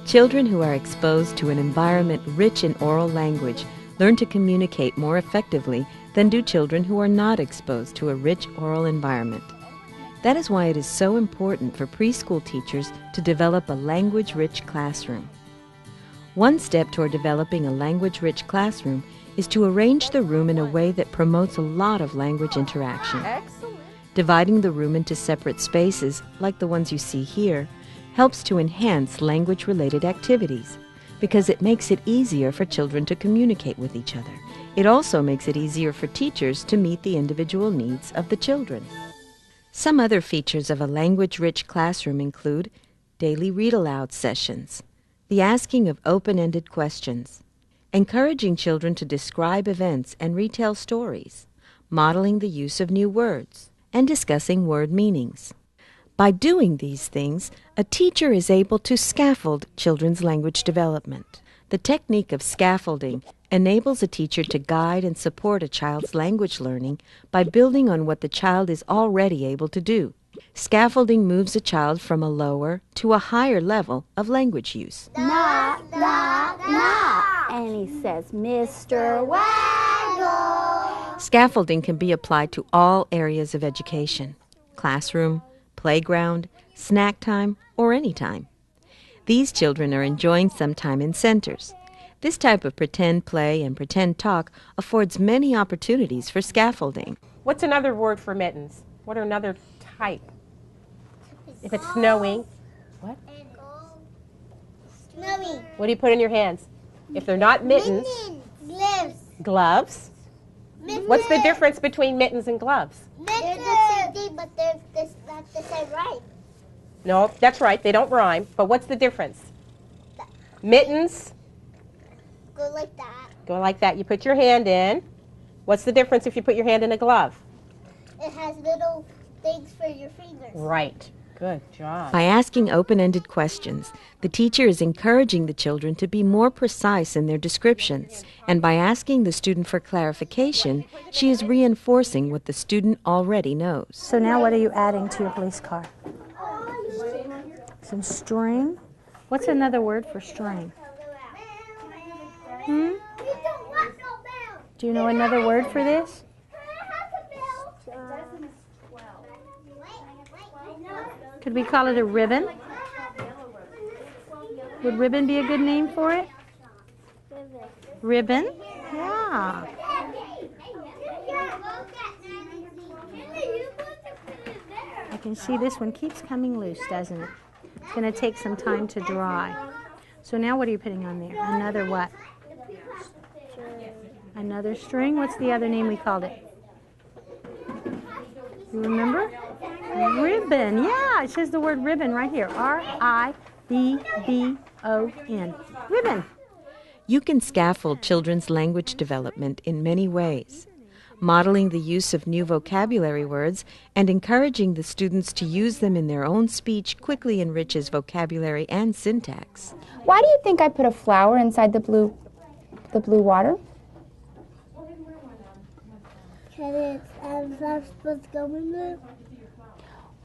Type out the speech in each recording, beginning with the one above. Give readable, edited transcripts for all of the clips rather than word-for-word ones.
Children who are exposed to an environment rich in oral language learn to communicate more effectively than do children who are not exposed to a rich oral environment. That is why it is so important for preschool teachers to develop a language-rich classroom. One step toward developing a language-rich classroom is to arrange the room in a way that promotes a lot of language interaction. Excellent. Dividing the room into separate spaces, like the ones you see here, helps to enhance language-related activities because it makes it easier for children to communicate with each other. It also makes it easier for teachers to meet the individual needs of the children. Some other features of a language-rich classroom include daily read-aloud sessions, the asking of open-ended questions, encouraging children to describe events and retell stories, modeling the use of new words, and discussing word meanings. By doing these things, a teacher is able to scaffold children's language development. The technique of scaffolding enables a teacher to guide and support a child's language learning by building on what the child is already able to do. Scaffolding moves a child from a lower to a higher level of language use. Knock, knock, knock. And he says, Mr. Waggle. Scaffolding can be applied to all areas of education: classroom, playground, snack time, or any time. These children are enjoying some time in centers. This type of pretend play and pretend talk affords many opportunities for scaffolding. What's another word for mittens? What are another type? If it's snowing, what? Snowing. What do you put in your hands? If they're not mittens, Gloves. gloves. What's the difference between mittens and gloves? They're the same thing, but they're not the same right. No, that's right, they don't rhyme, but what's the difference? Mittens Go like that. go like that. You put your hand in. What's the difference if you put your hand in a glove? It has little things for your fingers. Right. Good job. By asking open-ended questions, the teacher is encouraging the children to be more precise in their descriptions. And by asking the student for clarification, she is reinforcing what the student already knows. So now what are you adding to your police car? Some string. What's another word for string? Do you know another word for this? Could we call it a ribbon? Would ribbon be a good name for it? Ribbon? Yeah. I can see this one keeps coming loose, doesn't it? It's going to take some time to dry. So now what are you putting on there? Another what? Another string? What's the other name we called it? You remember? Ribbon. Yeah, it says the word ribbon right here. R-I-B-B-O-N. Ribbon. You can scaffold children's language development in many ways. Modeling the use of new vocabulary words and encouraging the students to use them in their own speech quickly enriches vocabulary and syntax. Why do you think I put a flower inside the blue water? Because it's not supposed to go in there.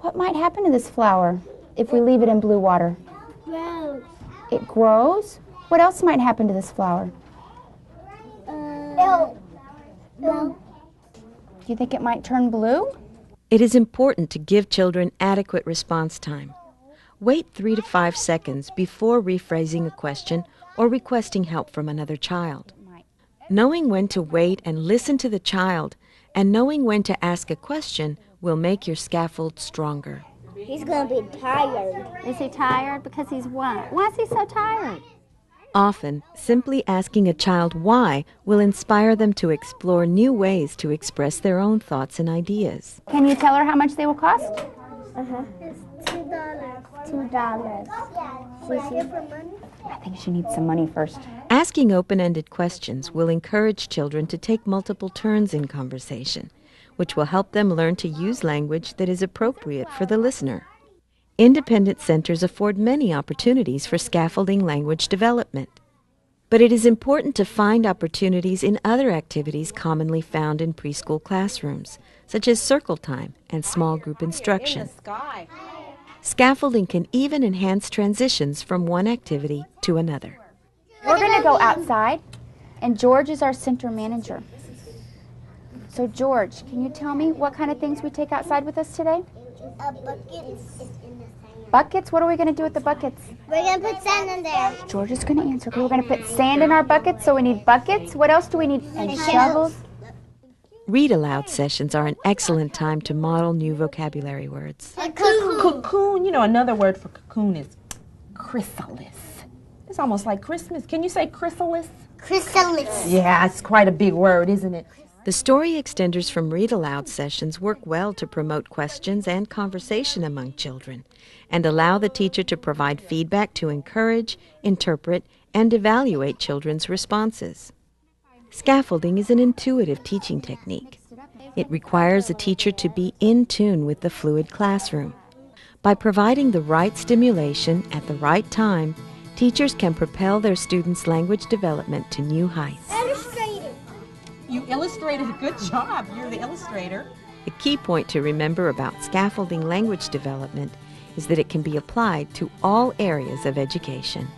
What might happen to this flower if we leave it in blue water? Gross. It grows? What else might happen to this flower? No. Do you think it might turn blue? It is important to give children adequate response time. Wait 3 to 5 seconds before rephrasing a question or requesting help from another child. Knowing when to wait and listen to the child and knowing when to ask a question will make your scaffold stronger. He's going to be tired. Is he tired? Because he's what? Why is he so tired? Often, simply asking a child why will inspire them to explore new ways to express their own thoughts and ideas. Can you tell her how much they will cost? It's $2. I think she needs some money first. Asking open-ended questions will encourage children to take multiple turns in conversation, which will help them learn to use language that is appropriate for the listener. Independent centers afford many opportunities for scaffolding language development. But it is important to find opportunities in other activities commonly found in preschool classrooms, such as circle time and small group instruction. Scaffolding can even enhance transitions from one activity to another. We're going to go outside, and George is our center manager. So George, can you tell me what kind of things we take outside with us today? Buckets. Buckets? What are we going to do with the buckets? We're going to put sand in there. George is going to answer. Okay, we're going to put sand in our buckets, so we need buckets. What else do we need? And shovels. Read aloud sessions are an excellent time to model new vocabulary words. Cocoon. You know, another word for cocoon is chrysalis. It's almost like Christmas. Can you say chrysalis? Chrysalis. Yeah, it's quite a big word, isn't it? The story extenders from Read Aloud sessions work well to promote questions and conversation among children and allow the teacher to provide feedback to encourage, interpret, and evaluate children's responses. Scaffolding is an intuitive teaching technique. It requires a teacher to be in tune with the fluid classroom. By providing the right stimulation at the right time, teachers can propel their students' language development to new heights. You illustrated. Good job. You're the illustrator. A key point to remember about scaffolding language development is that it can be applied to all areas of education.